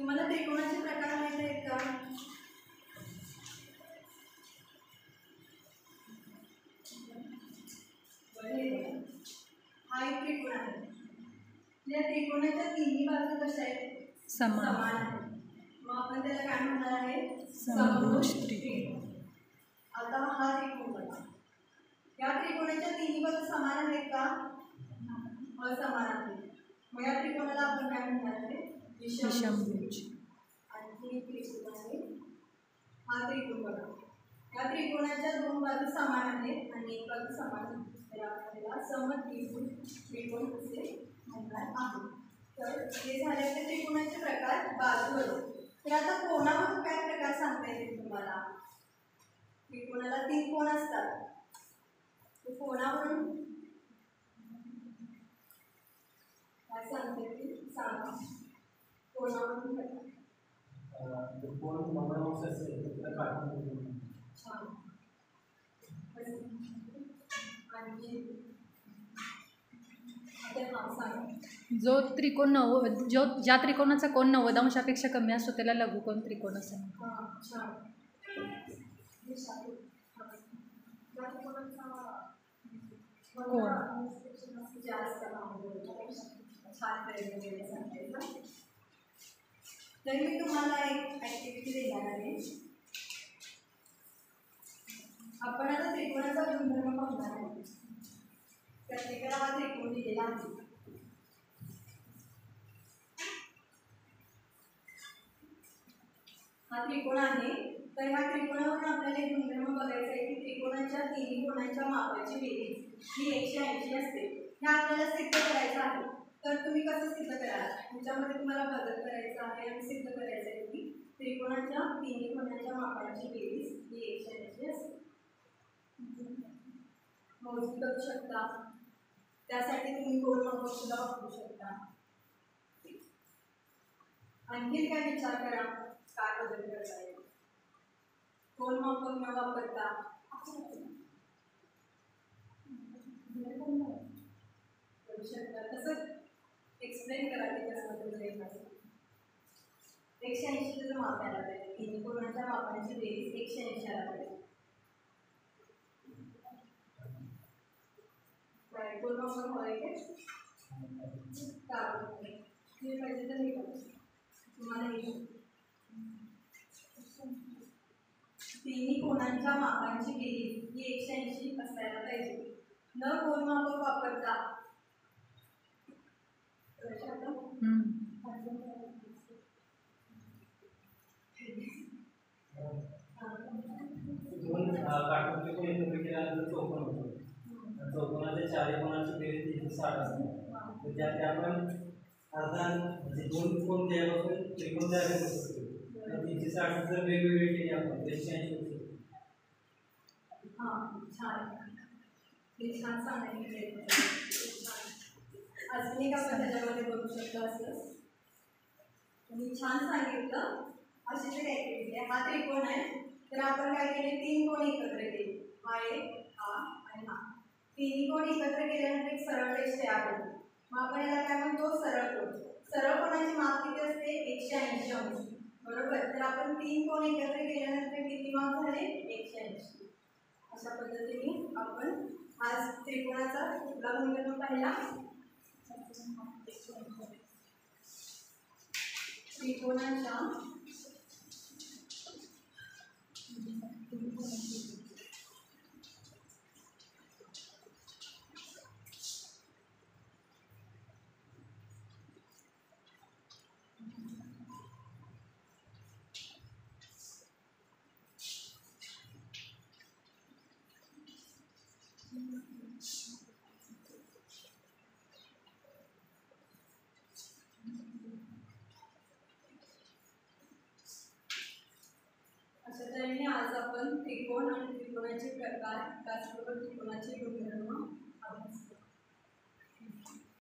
तुम्हाला त्रिकोणाचे प्रकार माहिती आहेत का? हा एक त्रिकोण आहे. या त्रिकोणाच्या तिन्ही बाजू कशा आहेत? समान आहेत. मग आपण त्याला काय म्हणणार आहे? समभुज त्रिकोण. आता हा त्रिकोण बघा. या त्रिकोणाच्या तिन्ही बाजू समान आहेत का? असमान आहेत. मग या त्रिकोणाला आपण काय म्हणणार आहे? विषमभुज. आणखी एक त्रिकोण आहे. हा त्रिकोण बघा. या त्रिकोणाच्या दोन बाजू समान आहेत आणि एक बाजू समान आहे. तर आपल्याला समद्विभुज त्रिकोण असे म्हणणार आहे. तर हे झाले ते त्रिकोणाचे प्रकार बाजूवरून. तर आता कोणावरून काय प्रकार सांगता येतील तुम्हाला? त्रिकोणाला तीन कोण असतात. कोणावरून काय सांगता येतील? सांगा. कोणावरून कोण मंगळवंश असेल तर त्याला काढून. छान. आणखी जो त्रिकोण ज्या त्रिकोणाचा कोण 90 अंशापेक्षा कमी असतो त्याला लघुकोण त्रिकोण असं म्हणतात. तर मी तुम्हाला एक ऍक्टिव्हिटी देणार आहे. आपण आता त्रिकोणाचा गुणधर्म पाहणार आहे. प्रत्येकाला हा त्रिकोण दिलेला आहे. हा त्रिकोण आहे. तर ह्या त्रिकोणावरून आपल्याला एक गुणधर्म बघायचा आहे की त्रिकोणाच्या तिन्ही कोणाच्या मापाची बेरीज ही 180 असते. हे आपल्याला सिद्ध करायचं आहे. तर तुम्ही कसं सिद्ध कराल? ह्याच्यामध्ये तुम्हाला बदल करायचा आहे आणि सिद्ध करायचं आहे की त्रिकोणाच्या तिन्ही कोणाच्या मापाची बेरीज ही 180 असते. मोजणी करू शकता. त्यासाठी तुम्ही कोण मापक सुद्धा वापरू शकता. आणखी काय विचार करा, काय बदल करता येईल? कोण मापक न वापरता करू शकता. तसं एक्सप्लेन करा की कसं बदल येईल. 180 माप यायला पाहिजे. तिन्ही कोणाच्या मापांची बेरीज 180 आला पाहिजे. कोण मापक हवंय का? हे पाहिजे तर हे करू. तुम्हाला तिन्ही कोणांच्या मापांची बेरीज ही 180 असायला पाहिजे. न कोण मापक वापरता दोन काटून त्रिकोण एकत्र केल्यानंतर चौकोन होतो. चौकोनाच्या चारही कोणाची बेरीज 360 असते. तर त्यात आपण अर्धा म्हणजे दोन कोण द्यापासून त्रिकोण तयार करू शकतो. 360 जर वेगवेगळे केले आपण 180 होते. छान. हे छान सांगायचं. अजून एक आपण त्याच्यामध्ये करू शकतो. असं मी छान सांगितलं. अशी जर ऍक्टिव्हिटी आहे. हा त्रिकोण आहे. तर आपण काय केले? तीन कोण एकत्र केले. हा एक, हा आणि हा. तिन्ही कोण एकत्र केल्यानंतर एक सरळ रेष तयार होते. मग आपण याला काय म्हणतो? सरळ कोण. सरळ कोणाची माप किती असते? 180 अंश. बरोबर. तर आपण तीन कोण एकत्र केल्यानंतर किती माप झाले? 180. अशा पद्धतीने आपण आज त्रिकोणाचा कुठला गुणधर्म पाहिला? त्रिकोणाच्या आज आपण त्रिकोण आणि त्रिकोणाचे प्रकार त्याचबरोबर त्रिकोणाचे गुणधर्म